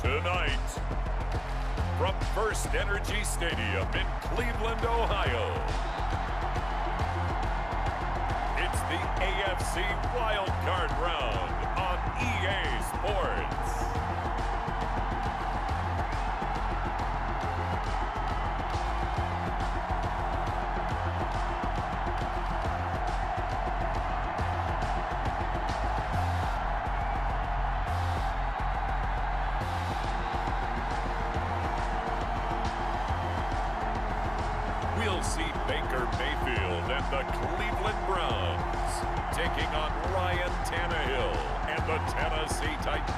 Tonight, from First Energy Stadium in Cleveland, Ohio, it's the AFC Wildcard round on EA Sports. We'll see Baker Mayfield and the Cleveland Browns taking on Ryan Tannehill and the Tennessee Titans.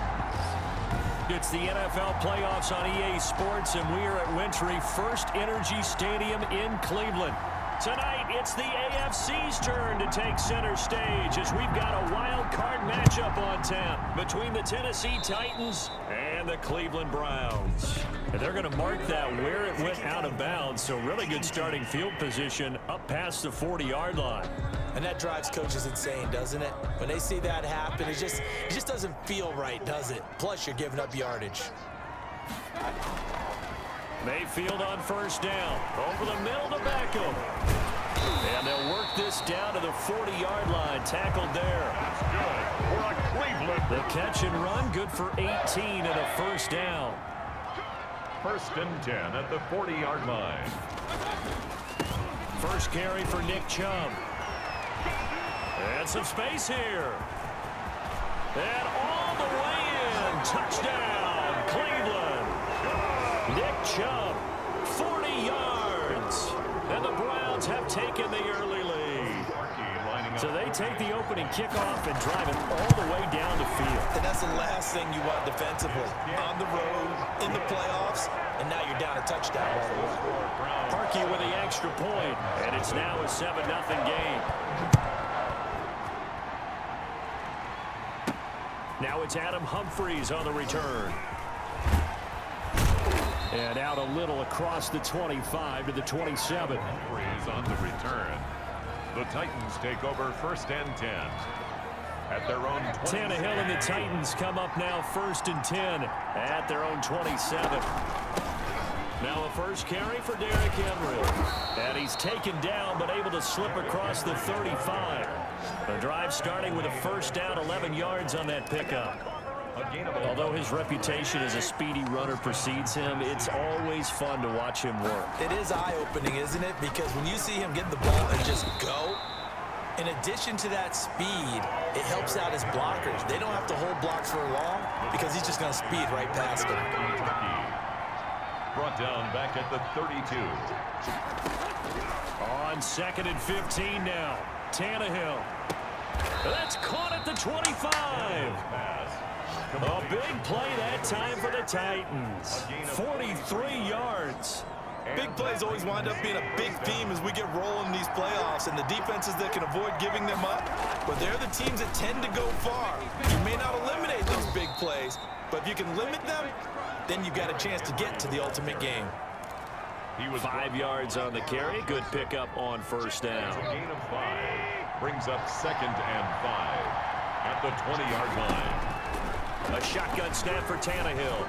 It's the NFL playoffs on EA Sports, and we are at Wintry First Energy Stadium in Cleveland. Tonight, it's the AFC's turn to take center stage as we've got a wild card matchup on tap between the Tennessee Titans and the Cleveland Browns. And they're going to mark that where it went out of bounds, so really good starting field position up past the 40-yard line. And that drives coaches insane, doesn't it? When they see that happen, it just doesn't feel right, does it? Plus, you're giving up yardage. Mayfield on first down. Over the middle to Beckham. And they'll work this down to the 40-yard line. Tackled there. That's good for a Cleveland. The catch and run, good for 18 and a first down. First and 10 at the 40-yard line. First carry for Nick Chubb. And some space here. And all the way in. Touchdown, Cleveland. Nick Chubb, 40 yards. And the Browns have taken the early lead. So they take the opening kickoff and drive it all the way down the field. And that's the last thing you want defensively. On the road, in the playoffs, and now you're down a touchdown right away. Parkey with the extra point, and it's now a 7-0 game. Now it's Adam Humphries on the return. And out a little across the 25 to the 27. Humphries on the return. The Titans take over first and 10 at their own 27. Tannehill and the Titans come up now first and 10 at their own 27. Now a first carry for Derrick Henry. And he's taken down but able to slip across the 35. The drive starting with a first down, 11 yards on that pickup. Although his reputation as a speedy runner precedes him, it's always fun to watch him work. It is eye-opening, isn't it? Because when you see him get the ball and just go, in addition to that speed, it helps out his blockers. They don't have to hold blocks for long because he's just going to speed right past them. Brought down back at the 32. On second and 15 now. Tannehill. That's caught at the 25. A big play that time for the Titans. 43 yards. Big plays always wind up being a big theme as we get rolling in these playoffs, and the defenses that can avoid giving them up, but they're the teams that tend to go far. You may not eliminate those big plays, but if you can limit them, then you've got a chance to get to the ultimate game. He was 5 yards on the carry. Good pickup on first down. A gain of 5 brings up second and 5 at the 20-yard line. A shotgun snap for Tannehill.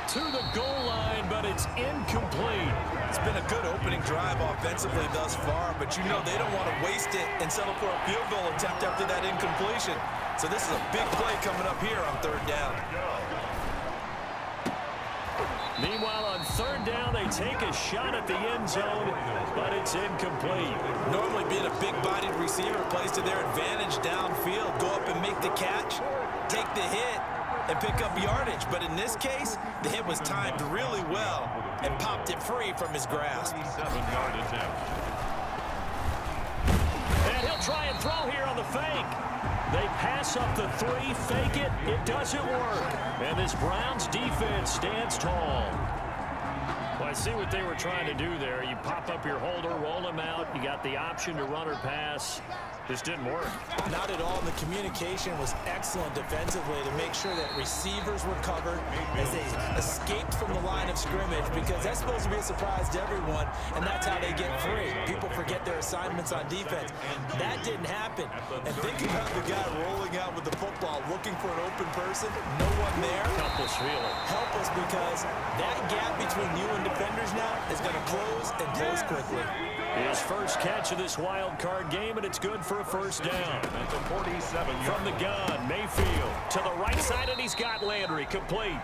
To the goal line, but it's incomplete. It's been a good opening drive offensively thus far, but you know they don't want to waste it and settle for a field goal attempt after that incompletion. So this is a big play coming up here on third down. Meanwhile, on third down, they take a shot at the end zone, but it's incomplete. Normally being a big-bodied receiver plays to their advantage downfield. Go up and make the catch, take the hit, and pick up yardage. But in this case, the hit was timed really well and popped it free from his grasp. 7-yard attempt. And he'll try and throw here on the fake. They pass up the 3, fake it, it doesn't work. And this Browns defense stands tall. Well, I see what they were trying to do there. You pop up your holder, roll him out. You got the option to run or pass. Just didn't work. Not at all. The communication was excellent defensively to make sure that receivers were covered as they escaped from the line of scrimmage, because that's supposed to be a surprise to everyone, and that's how they get free. People forget their assignments on defense. That didn't happen. And think about the guy rolling out with the football looking for an open person. No one there. helpless feeling. Helpless because that gap between you and defenders now is going to close and close quickly. His first catch of this wild card game, and it's good for a first down. At the 47 From the gun, Mayfield to the right side, and he's got Landry complete.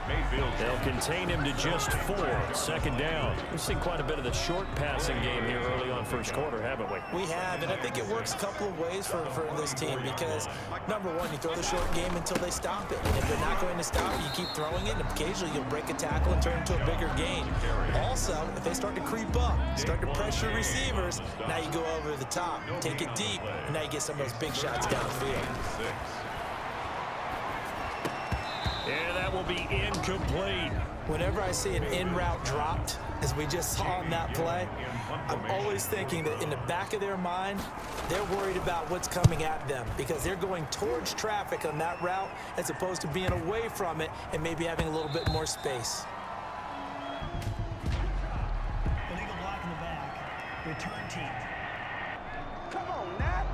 Mayfield. They'll contain him to just 4. Second down. We've seen quite a bit of the short passing game here early on first quarter, haven't we? We have, and I think it works a couple of ways for this team because, number one, you throw the short game until they stop it. And if they're not going to stop it, you keep throwing it, and occasionally you'll break a tackle and turn it into a bigger gain. Also, if they start to creep up, start to pressure receivers, now you go over the top, take it deep, and now you get some of those big shots downfield. Yeah, that will be incomplete. Whenever I see an in-route dropped, as we just saw on that play, I'm always thinking that in the back of their mind, they're worried about what's coming at them because they're going towards traffic on that route as opposed to being away from it and maybe having a little bit more space. Illegal block in the back. Return team. Come on, Nat.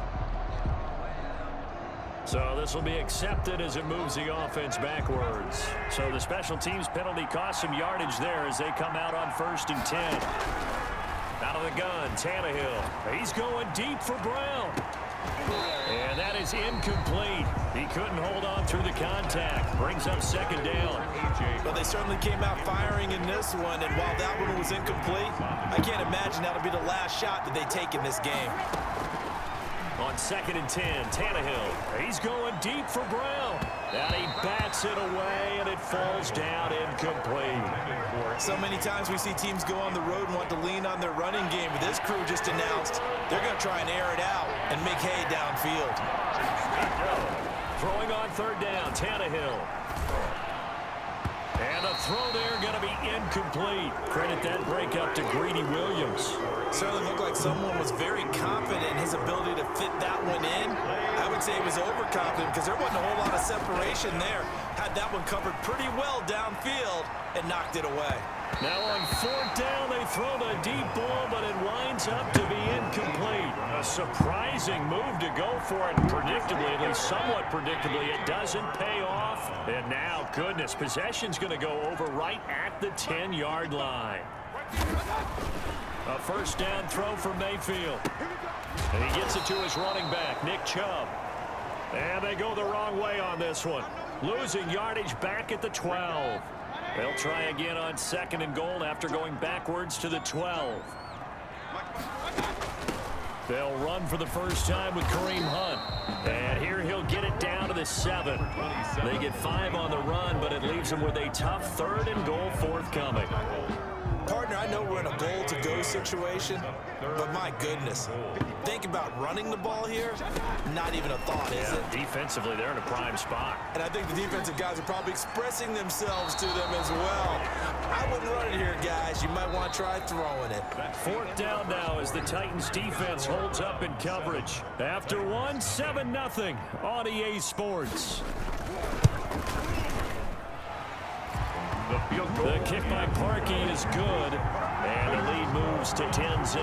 So this will be accepted as it moves the offense backwards. So the special teams penalty cost some yardage there as they come out on 1st and 10. Out of the gun, Tannehill. He's going deep for Brown. And that is incomplete. He couldn't hold on through the contact. Brings up second down. Well, they certainly came out firing in this one, and while that one was incomplete, I can't imagine that'll be the last shot that they take in this game. On 2nd and 10, Tannehill. He's going deep for Brown. And he bats it away, and it falls down incomplete. So many times we see teams go on the road and want to lean on their running game, but this crew just announced they're going to try and air it out and make hay downfield. Throwing on 3rd down, Tannehill. And a throw there going to be incomplete. Credit that breakup to Greedy Williams. Certainly looked like someone was very confident in his ability to fit that one in. I would say he was overconfident because there wasn't a whole lot of separation there. Had that one covered pretty well downfield and knocked it away. Now on 4th down, they throw the deep ball, but it winds up to be incomplete. A surprising move to go for it, and predictably, at least somewhat predictably, it doesn't pay off. And now, goodness, possession's going to go over right at the 10-yard line. A first down throw for Mayfield. And he gets it to his running back, Nick Chubb. And they go the wrong way on this one. Losing yardage back at the 12. They'll try again on 2nd and goal after going backwards to the 12. They'll run for the first time with Kareem Hunt. And here he'll get it down to the 7. They get 5 on the run, but it leaves them with a tough 3rd and goal forthcoming. Partner, I know we're in a goal-to-go situation, but my goodness, think about running the ball here, not even a thought, is it? Defensively, they're in a prime spot. And I think the defensive guys are probably expressing themselves to them as well. I wouldn't run it here, guys. You might want to try throwing it. 4th down now as the Titans defense holds up in coverage. After 7-0 on EA Sports. The kick by Parkey is good, and the lead moves to 10-zip.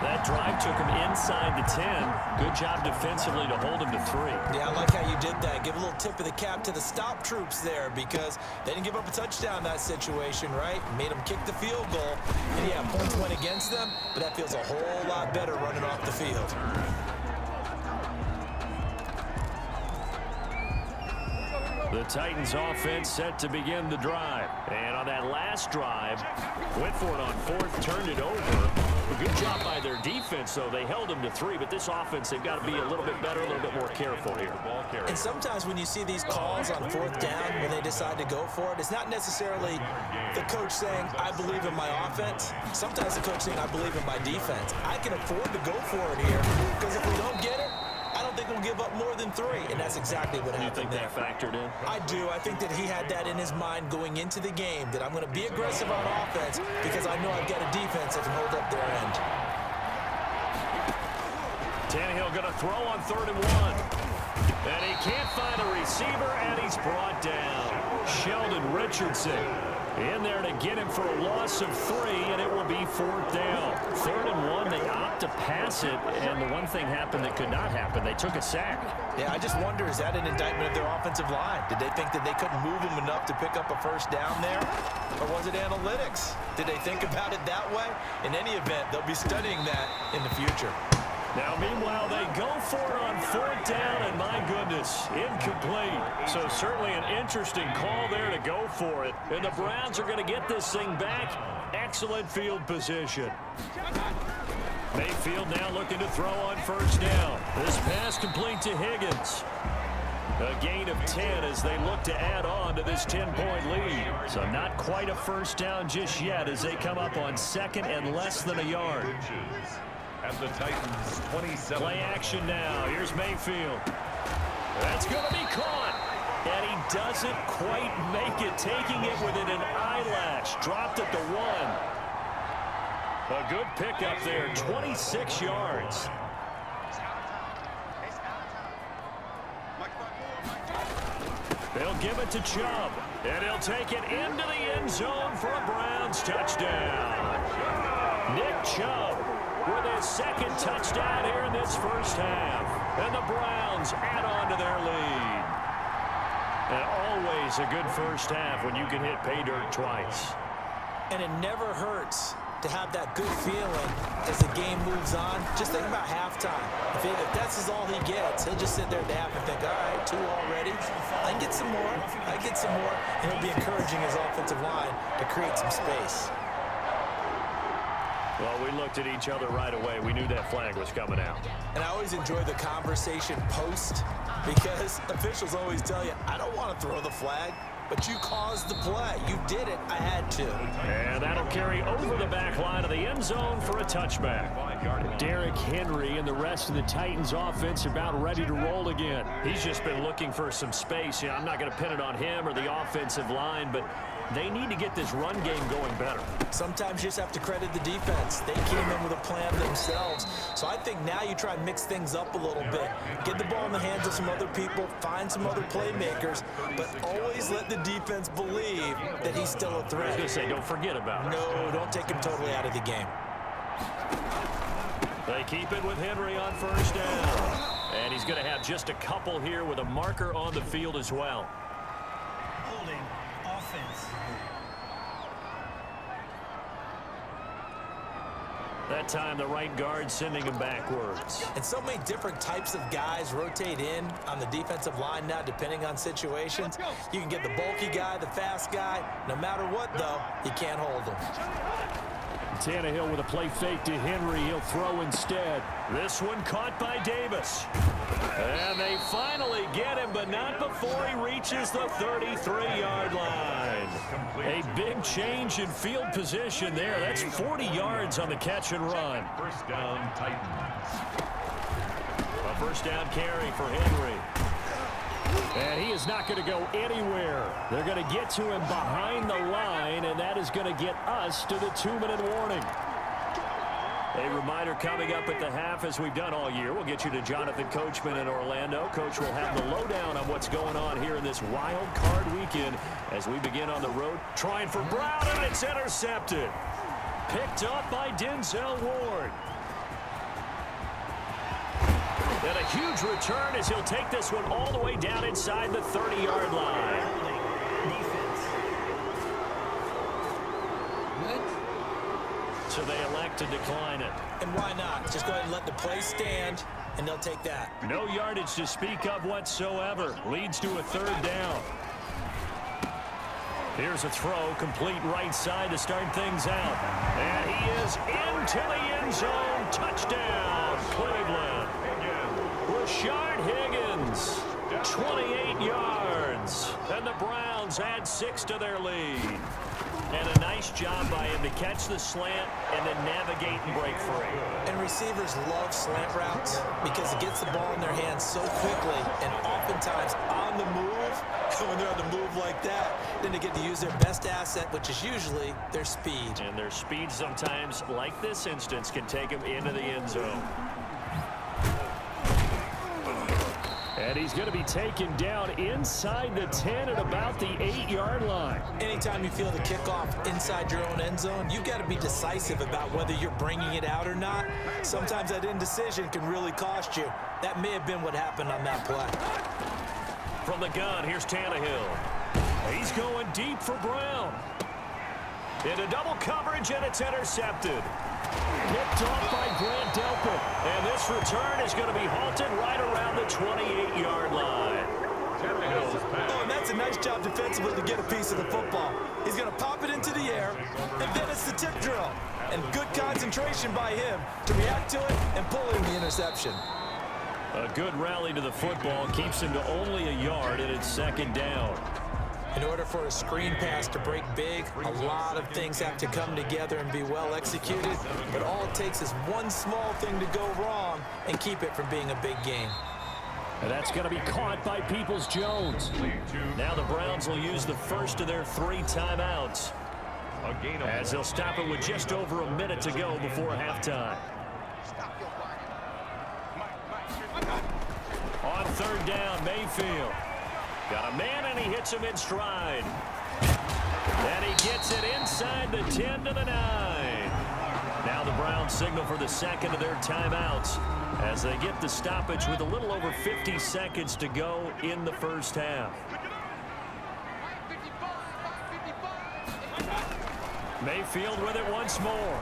That drive took him inside the 10. Good job defensively to hold him to 3. Yeah, I like how you did that. Give a little tip of the cap to the stop troops there because they didn't give up a touchdown in that situation, right? Made them kick the field goal. And yeah, points went against them, but that feels a whole lot better running off the field. The Titans offense set to begin the drive. And on that last drive, went for it on 4th, turned it over. A good job by their defense, though. They held them to 3, but this offense, they've got to be a little bit better, a little bit more careful here. And sometimes when you see these calls on 4th down, when they decide to go for it, it's not necessarily the coach saying, I believe in my offense. Sometimes the coach saying, I believe in my defense. I can afford to go for it here because if we don't get it, I don't think we'll give up more than 3, and that's exactly what happened there. You think that factored in? I do. I think that he had that in his mind going into the game, that I'm going to be aggressive on offense because I know I've got a defense that can hold up their end. Tannehill going to throw on 3rd and 1. And he can't find a receiver, and he's brought down. Sheldon Richardson. In there to get him for a loss of 3, and it will be 4th down. 3rd and 1, they opt to pass it, and the one thing happened that could not happen. They took a sack. Yeah, I just wonder, is that an indictment of their offensive line? Did they think that they couldn't move them enough to pick up a first down there? Or was it analytics? Did they think about it that way? In any event, they'll be studying that in the future. Now, meanwhile, they go for it on 4th down, and my goodness, incomplete. So certainly an interesting call there to go for it. And the Browns are going to get this thing back. Excellent field position. Mayfield now looking to throw on 1st down. This pass complete to Higgins. A gain of 10 as they look to add on to this 10-point lead. So not quite a first down just yet as they come up on 2nd and less than a yard. At the Titans, 27. Play action now. Here's Mayfield. That's going to be caught. And he doesn't quite make it, taking it within an eyelash. Dropped at the 1. A good pickup there, 26 yards. They'll give it to Chubb. And he'll take it into the end zone for a Browns touchdown. Nick Chubb with his 2nd touchdown here in this first half. And the Browns add on to their lead. And always a good first half when you can hit pay dirt twice. And it never hurts to have that good feeling as the game moves on. Just think about halftime. If that's all he gets, he'll just sit there at the half and think, all right, 2 already. I can get some more. I can get some more. And he'll be encouraging his offensive line to create some space. Well, we looked at each other right away. We knew that flag was coming out. And I always enjoy the conversation post because officials always tell you, I don't want to throw the flag, but you caused the play. You did it. I had to. And that'll carry over the back line of the end zone for a touchback. Derrick Henry and the rest of the Titans offense about ready to roll again. He's just been looking for some space. You know, I'm not going to pin it on him or the offensive line, but they need to get this run game going better. Sometimes you just have to credit the defense. They came in with a plan themselves. So I think now you try and mix things up a little bit. Get the ball in the hands of some other people, find some other playmakers, but always let the defense believe that he's still a threat. I was going to say, don't forget about it. No, don't take him totally out of the game. They keep it with Henry on 1st down. And he's going to have just a couple here with a marker on the field as well. Holding offense. That time, the right guard sending him backwards. And so many different types of guys rotate in on the defensive line now, depending on situations. You can get the bulky guy, the fast guy. No matter what, though, you can't hold him. Tannehill with a play fake to Henry. He'll throw instead. This one caught by Davis. And they finally get him, but not before he reaches the 33-yard line. A big change in field position there. That's 40 yards on the catch and run. First down, Titans. A first down carry for Henry. And he is not going to go anywhere. They're going to get to him behind the line, and that is going to get us to the 2-minute warning. A reminder coming up at the half, as we've done all year. We'll get you to Jonathan Coachman in Orlando. Coach will have the lowdown on what's going on here in this wild card weekend as we begin on the road. Trying for Brown, and it's intercepted. Picked up by Denzel Ward. And a huge return as he'll take this one all the way down inside the 30-yard line. So they elect to decline it. And why not? Just go ahead and let the play stand, and they'll take that. No yardage to speak of whatsoever. Leads to a 3rd down. Here's a throw, complete right side to start things out. And he is into the end zone. Touchdown, Cleveland. Rashard Higgins, 28 yards. And the Browns add 6 to their lead. And a nice job by him to catch the slant and then navigate and break free. And receivers love slant routes because it gets the ball in their hands so quickly and oftentimes on the move. When they're on the move like that, then they get to use their best asset, which is usually their speed. And their speed sometimes, like this instance, can take them into the end zone. And he's going to be taken down inside the 10 at about the 8-yard 20-yard line. Anytime you feel the kickoff inside your own end zone, you've got to be decisive about whether you're bringing it out or not. Sometimes that indecision can really cost you. That may have been what happened on that play. From the gun, here's Tannehill. He's going deep for Brown. Into double coverage, and it's intercepted. Picked off by Grant Delpit. And this return is going to be halted right around the 28-yard line. Oh, and that's a nice job defensively to get a piece of the football. He's going to pop it into the air, and then it's the tip drill. And good concentration by him to react to it and pull in the interception. A good rally to the football keeps him to only a yard, and it's second down. In order for a screen pass to break big, a lot of things have to come together and be well executed. But all it takes is one small thing to go wrong and keep it from being a big game. And that's going to be caught by Peoples-Jones. Now the Browns will use the first of their 3 timeouts, as they'll stop it with just over a minute to go before halftime. On third down, Mayfield. Got a man, and he hits him in stride. And he gets it inside the 10 to the 9. Now the Browns signal for the second of their timeouts as they get the stoppage with a little over 50 seconds to go in the first half. Mayfield with it once more.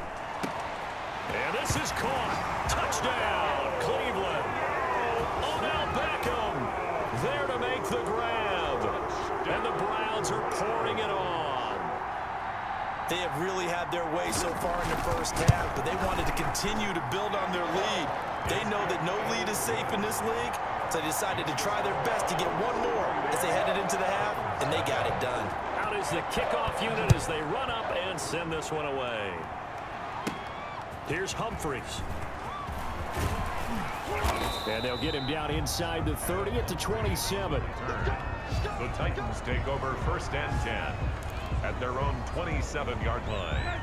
And this is caught. Touchdown, Cleveland. Odell Beckham there to make the grab. And the Browns are pouring it on. They have really had their way so far in the first half, but they wanted to continue to build on their lead. They know that no lead is safe in this league, so they decided to try their best to get one more as they headed into the half, and they got it done. Out is the kickoff unit as they run up and send this one away. Here's Humphries. And they'll get him down inside the 30 at the 27. The Titans take over first and 10 at their own 27-yard line.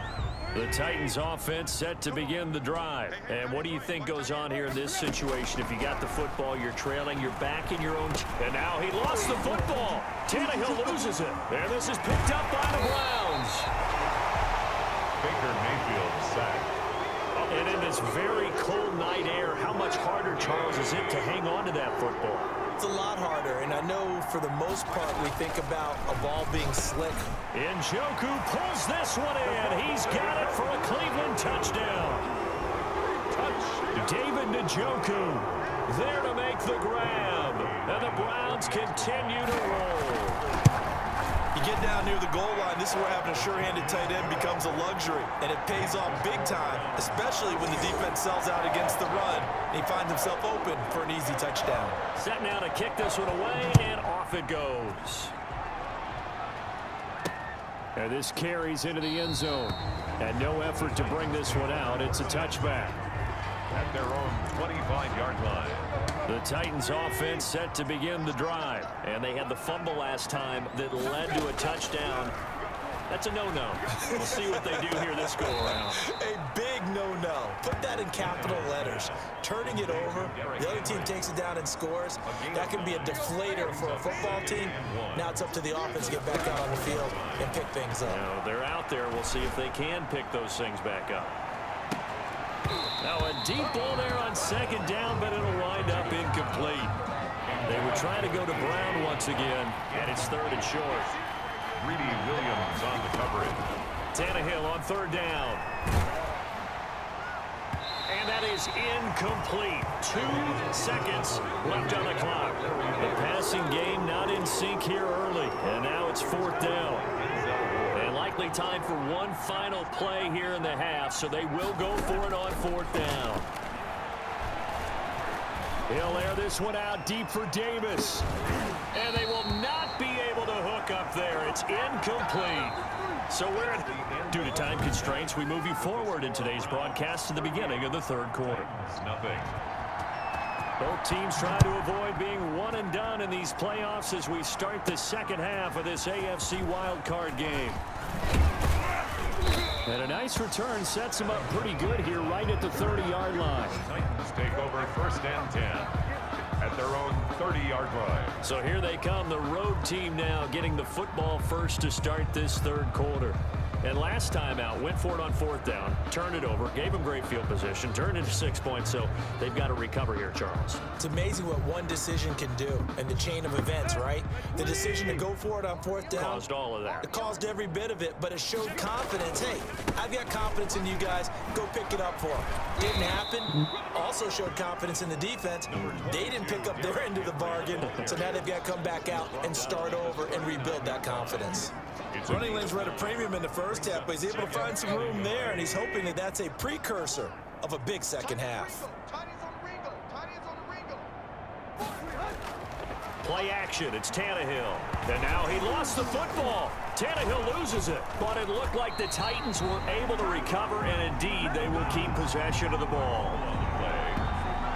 The Titans offense set to begin the drive. And what do you think goes on here in this situation? If you got the football, you're trailing, you're back in your own. And now he lost the football. Tannehill loses it. And this is picked up by the Browns. Baker Mayfield sacked. And in this very cold night air, how much harder, Charles, is it to hang on to that football? It's a lot harder, and I know for the most part we think about a ball being slick. Njoku pulls this one in. He's got it for a Cleveland touchdown. David Njoku there to make the grab. And the Browns continue to roll. You get down near the goal line, this is where having a sure-handed tight end becomes a luxury, and it pays off big time, especially when the defense sells out against the run, and he finds himself open for an easy touchdown. Set now to kick this one away, and off it goes. And this carries into the end zone, and no effort to bring this one out. It's a touchback. At their own 25-yard line. The Titans offense set to begin the drive, and they had the fumble last time that led to a touchdown. That's a no-no. We'll see what they do here this go-around. A big no-no. Put that in capital letters. Turning it over, the other team takes it down and scores. That can be a deflator for a football team. Now it's up to the offense to get back out on the field and pick things up. Now, they're out there. We'll see if they can pick those things back up. Now a deep ball there on second down, but it'll wind up incomplete. They were trying to go to Brown once again, and it's third and short. Greedy Williams on the coverage. Tannehill on third down. And that is incomplete. 2 seconds left on the clock. The passing game not in sync here early, and now it's fourth down. And likely time for one final play here in the half, so they will go for it on fourth down. He'll air this one out deep for Davis. And they will not be able to hook up there. It's incomplete. So due to time constraints, we move you forward in today's broadcast to the beginning of the third quarter. Nothing. Both teams trying to avoid being one and done in these playoffs as we start the second half of this AFC Wildcard game. And a nice return sets them up pretty good here right at the 30-yard line. Titans take over first and 10. at their own 30-yard line. So here they come, the road team now getting the football first to start this third quarter. And last time out, went for it on fourth down, turned it over, gave them great field position, turned into 6 points, so they've got to recover here, Charles. It's amazing what one decision can do in the chain of events, right? The decision to go for it on fourth down. Caused all of that. It caused every bit of it, but it showed confidence. Hey, I've got confidence in you guys. Go pick it up for them. Didn't happen. Also showed confidence in the defense. They didn't pick up their end of the bargain, so now they've got to come back out and start over and rebuild that confidence. Running lanes were at a premium in the first half, but he's able to find some room there, and he's hoping that that's a precursor of a big second half. Play action, it's Tannehill. And now he lost the football. Tannehill loses it, but it looked like the Titans were able to recover, and indeed they will keep possession of the ball.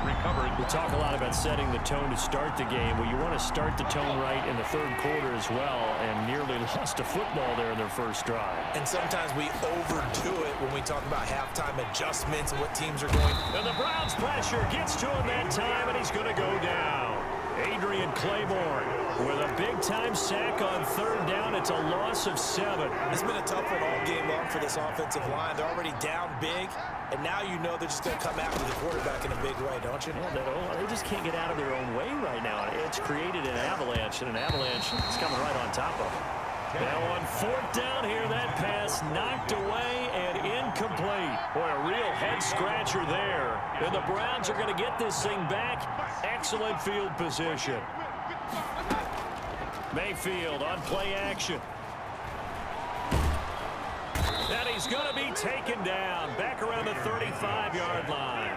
Recovered. We talk a lot about setting the tone to start the game. Well, you want to start the tone right in the third quarter as well, and nearly lost a football there in their first drive. And sometimes we overdo it when we talk about halftime adjustments and what teams are going. And the Browns pressure gets to him that time, and he's going to go down. Adrian Claiborne with a big-time sack on third down. It's a loss of 7. It's been a tough one all game long for this offensive line. They're already down big, and now you know they're just going to come after the quarterback in a big way, don't you? Yeah, they just can't get out of their own way right now. It's created an avalanche, and an avalanche is coming right on top of them. Now on fourth down here, that pass knocked away and incomplete. Boy, a real head-scratcher there. And the Browns are going to get this thing back. Excellent field position. Mayfield on play action. And he's going to be taken down back around the 35-yard line.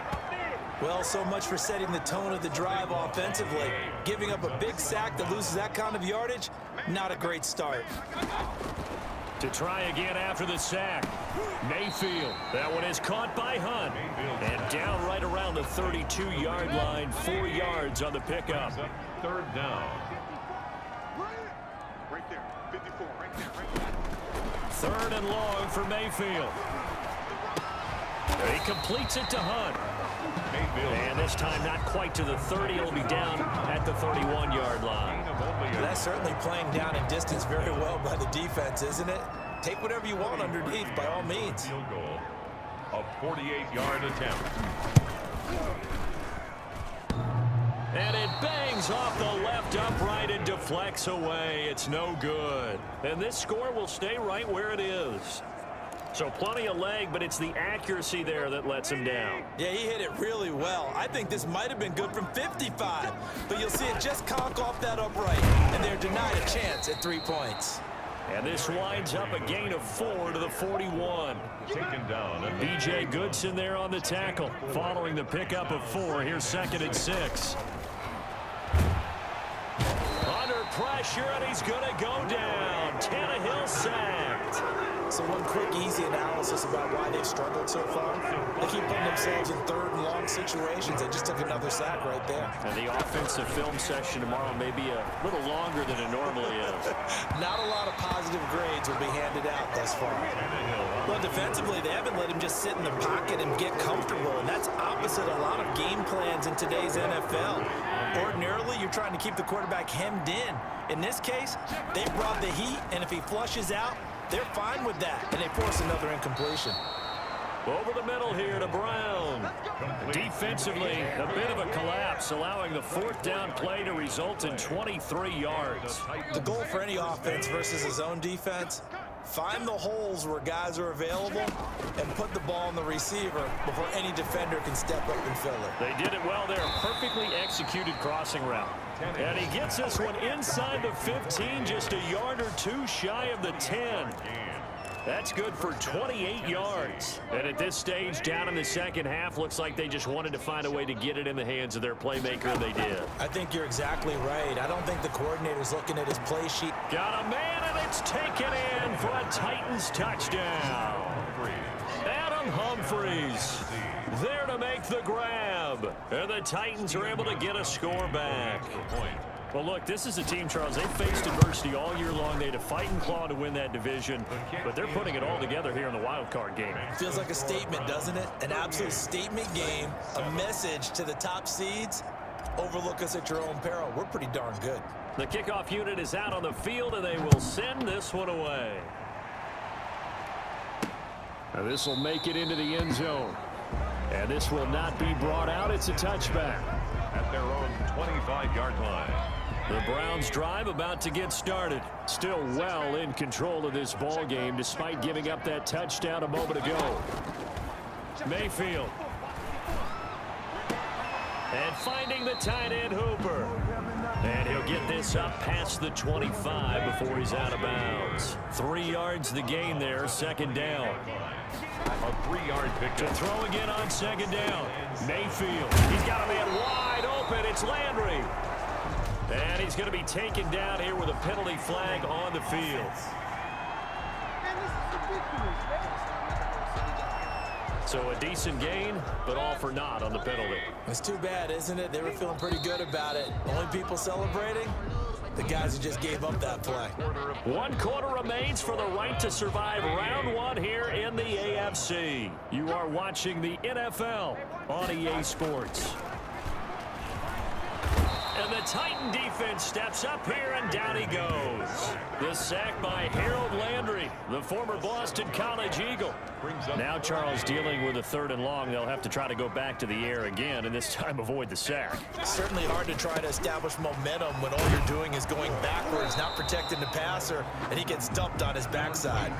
Well, so much for setting the tone of the drive offensively. Giving up a big sack that loses that kind of yardage, not a great start. To try again after the sack. Mayfield. That one is caught by Hunt. And down right around the 32-yard line. 4 yards on the pickup. Third down. Right there. 54. Right there. Third and long for Mayfield. He completes it to Hunt. And this time not quite to the 30. It'll be down at the 31-yard line. That's certainly playing down in distance very well by the defense, isn't it? Take whatever you want underneath, by all means. Field goal. A 48-yard attempt. And it bangs off the left upright and deflects away. It's no good. And this score will stay right where it is. So plenty of leg, but it's the accuracy there that lets him down. Yeah, he hit it really well. I think this might have been good from 55, but you'll see it just conk off that upright, and they're denied a chance at 3 points. And this winds up a gain of 4 to the 41. Taken down. B.J. Goodson there on the tackle, following the pickup of 4. Here's 2nd and 6. Under pressure, and he's going to go down. Tannehill sacked. So one quick, easy analysis about why they've struggled so far. They keep putting themselves in third and long situations. They just took another sack right there. And the offensive film session tomorrow may be a little longer than it normally is. Not a lot of positive grades will be handed out thus far. Well, defensively, they haven't let him just sit in the pocket and get comfortable, and that's opposite a lot of game plans in today's NFL. Ordinarily, you're trying to keep the quarterback hemmed in. In this case, they brought the heat, and if he flushes out, they're fine with that, and they force another incompletion. Over the middle here to Brown. Defensively, a bit of a collapse, allowing the 4th down play to result in 23 yards. The goal for any offense versus his own defense, find the holes where guys are available and put the ball on the receiver before any defender can step up and fill it. They did it well there. Perfectly executed crossing route. And he gets this one inside the 15, just a yard or 2 shy of the 10. That's good for 28 yards. And at this stage, down in the second half, looks like they just wanted to find a way to get it in the hands of their playmaker, and they did. I think you're exactly right. I don't think the coordinator's looking at his play sheet. Got a man, and it's taken in for a Titans touchdown. Adam Humphries there to make the grab. And the Titans are able to get a score back. Well, look, this is a team, Charles. They faced adversity all year long. They had to fight and claw to win that division, but they're putting it all together here in the wild card game. Feels like a statement, doesn't it? An absolute statement game, a message to the top seeds. overlook us at your own peril. We're pretty darn good. The kickoff unit is out on the field, and they will send this one away. Now this will make it into the end zone. And this will not be brought out. It's a touchback. At their own 25-yard line. The Browns drive about to get started. Still well in control of this ball game despite giving up that touchdown a moment ago. Mayfield. And finding the tight end Hooper. And he'll get this up past the 25 before he's out of bounds. 3 yards the gain there, second down. A 3-yard pickup. To throw again on second down. Mayfield. He's got a man wide open. It's Landry. And he's going to be taken down here with a penalty flag on the field. So a decent gain, but all for naught on the penalty. It's too bad, isn't it? They were feeling pretty good about it. Only people celebrating? The guys who just gave up that play. 1 quarter remains for the right to survive round 1 here in the AFC. You are watching the NFL on EA Sports. And the Titan defense steps up here, and down he goes. The sack by Harold Landry, the former Boston College Eagle. Now Charles dealing with a 3rd and long. They'll have to try to go back to the air again, and this time avoid the sack. Certainly hard to try to establish momentum when all you're doing is going backwards, not protecting the passer, and he gets dumped on his backside.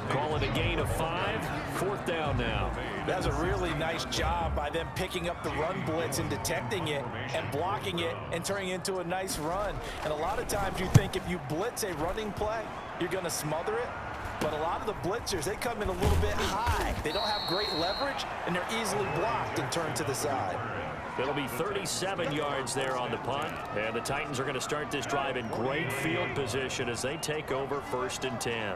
Call it a gain of 5. 4th down now. That's a really nice job by them picking up the run blitz and detecting it and blocking it and turning it into a nice run. And a lot of times you think if you blitz a running play, you're going to smother it. But a lot of the blitzers, they come in a little bit high. They don't have great leverage, and they're easily blocked and turned to the side. It'll be 37 yards there on the punt. And the Titans are going to start this drive in great field position as they take over 1st and 10.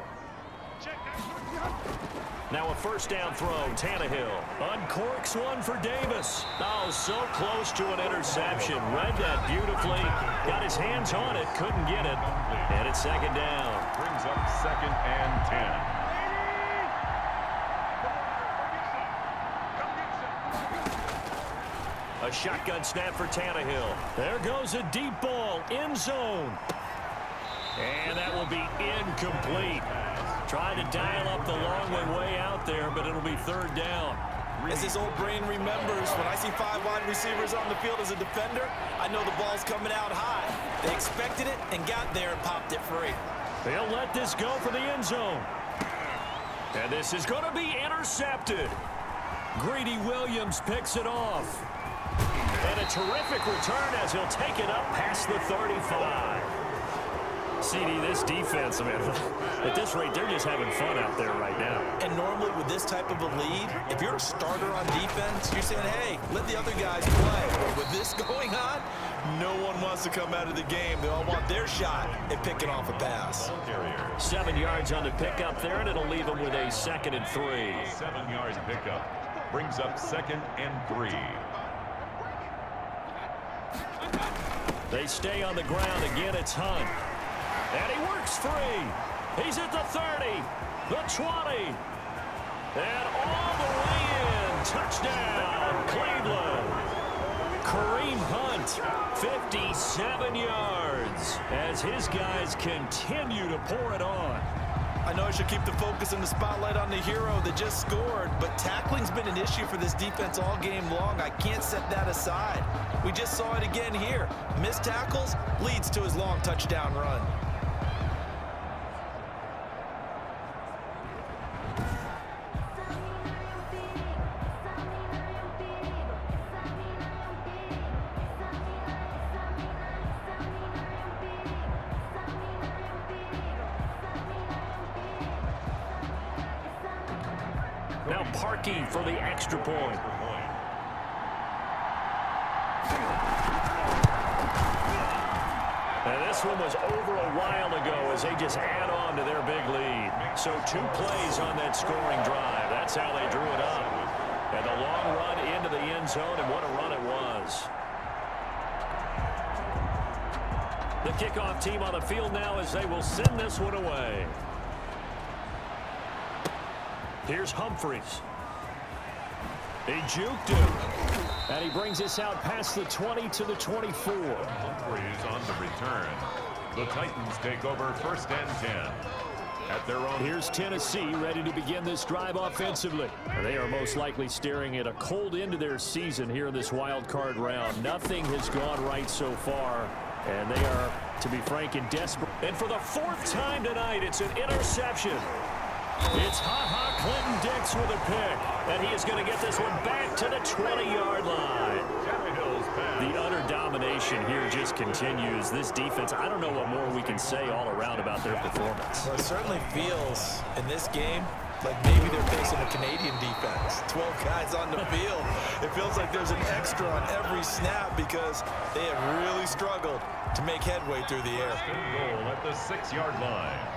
Now a 1st down throw, Tannehill. Uncorks one for Davis. Oh, so close to an interception. Read that beautifully. Got his hands on it, couldn't get it. And it's 2nd down. Brings up 2nd and 10. A shotgun snap for Tannehill. There goes a deep ball, end zone. And that will be incomplete. Trying to dial up the long way out there, but it'll be 3rd down. As his old brain remembers, when I see 5 wide receivers on the field as a defender, I know the ball's coming out high. They expected it and got there and popped it free. They'll let this go for the end zone. And this is going to be intercepted. Greedy Williams picks it off. And a terrific return as he'll take it up past the 35. CD, this defense, man, at this rate, they're just having fun out there right now. And normally with this type of a lead, if you're a starter on defense, you're saying, hey, let the other guys play. But with this going on, no one wants to come out of the game. They all want their shot at picking off a pass. 7 yards on the pickup there, and it'll leave them with a 2nd and 3. 7-yard pickup. Brings up 2nd and 3. They stay on the ground again. It's Hunt. And he works free. He's at the 30, the 20, and all the way in. Touchdown, Cleveland. Kareem Hunt, 57 yards, as his guys continue to pour it on. I know I should keep the focus and the spotlight on the hero that just scored, but tackling's been an issue for this defense all game long. I can't set that aside. We just saw it again here. Missed tackles leads to his long touchdown run. Now Parkey for the extra point. And this one was over a while ago as they just add on to their big lead. So 2 plays on that scoring drive. That's how they drew it up. And a long run into the end zone, and what a run it was. The kickoff team on the field now as they will send this one away. Here's Humphries. He juked him. And he brings us out past the 20 to the 24. Humphreys on the return. The Titans take over 1st and 10. At their own. Here's Tennessee ready to begin this drive offensively. They are most likely staring at a cold end to their season here in this wild card round. Nothing has gone right so far, and they are, to be frank, in desperate. And for the 4th time tonight, it's an interception. It's Clinton Dix with a pick, and he is going to get this one back to the 20-yard line. The utter domination here just continues. This defense, I don't know what more we can say all around about their performance. Well, it certainly feels in this game like maybe they're facing a Canadian defense. 12 guys on the field. It feels like there's an extra on every snap because they have really struggled to make headway through the air. Goal at the 6-yard line.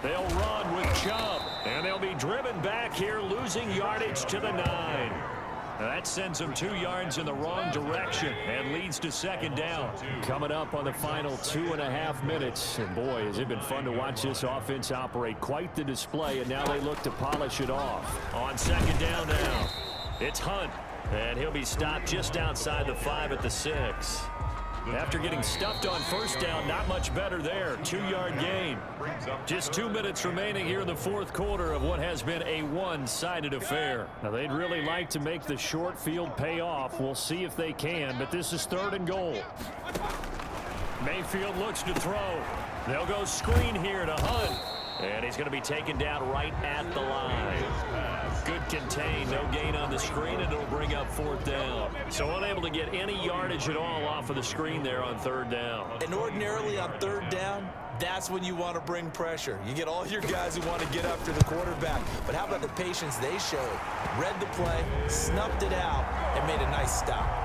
They'll run with Chubb, and they'll be driven back here, losing yardage to the 9. Now that sends them 2 yards in the wrong direction and leads to 2nd down. Coming up on the final 2.5 minutes. And boy, has it been fun to watch this offense operate. Quite the display, and now they look to polish it off. On 2nd down now, it's Hunt, and he'll be stopped just outside the 5 at the 6. After getting stuffed on 1st down, not much better there. 2-yard gain. Just 2 minutes remaining here in the 4th quarter of what has been a one-sided affair. Now, they'd really like to make the short field pay off. We'll see if they can, but this is 3rd and goal. Mayfield looks to throw. They'll go screen here to Hunt. And he's going to be taken down right at the line. Good contain, no gain on the screen, and it'll bring up 4th down. So unable to get any yardage at all off of the screen there on 3rd down. And ordinarily on 3rd down, that's when you want to bring pressure. You get all your guys who want to get after the quarterback. But how about the patience they showed? Read the play, snuffed it out, and made a nice stop.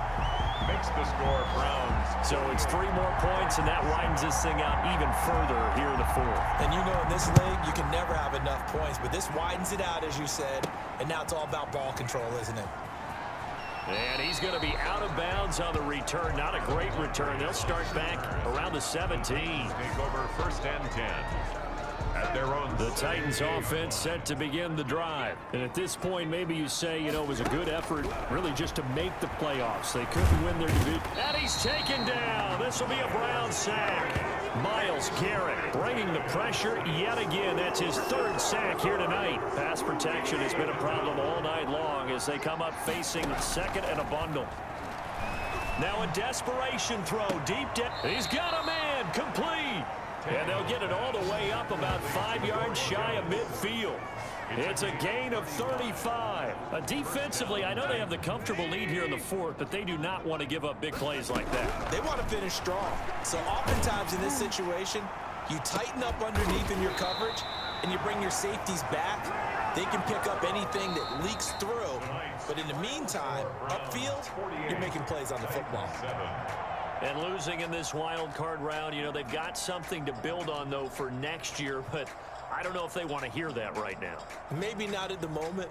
Makes the score Browns. So it's 3 more points, and that widens this thing out even further here in the 4th. And you know in this league, you can never have enough points, but this widens it out, as you said, and now it's all about ball control, isn't it? And he's going to be out of bounds on the return. Not a great return. They'll start back around the 17. Take over 1st and 10. At their own. The Titans offense set to begin the drive. And at this point, maybe you say, you know, it was a good effort really just to make the playoffs. They couldn't win their division. And he's taken down. This will be a Browns sack. Myles Garrett bringing the pressure yet again. That's his 3rd sack here tonight. Pass protection has been a problem all night long as they come up facing 2nd and a bundle. Now a desperation throw deep down. He's got a man complete. And they'll get it all the way up about 5 yards shy of midfield. It's a gain of 35. Defensively, I know they have the comfortable lead here in the 4th, but they do not want to give up big plays like that. They want to finish strong. So oftentimes in this situation, you tighten up underneath in your coverage, and you bring your safeties back. They can pick up anything that leaks through. But in the meantime, upfield, you're making plays on the football. And losing in this wild card round, you know, they've got something to build on, though, for next year. But I don't know if they want to hear that right now. Maybe not at the moment.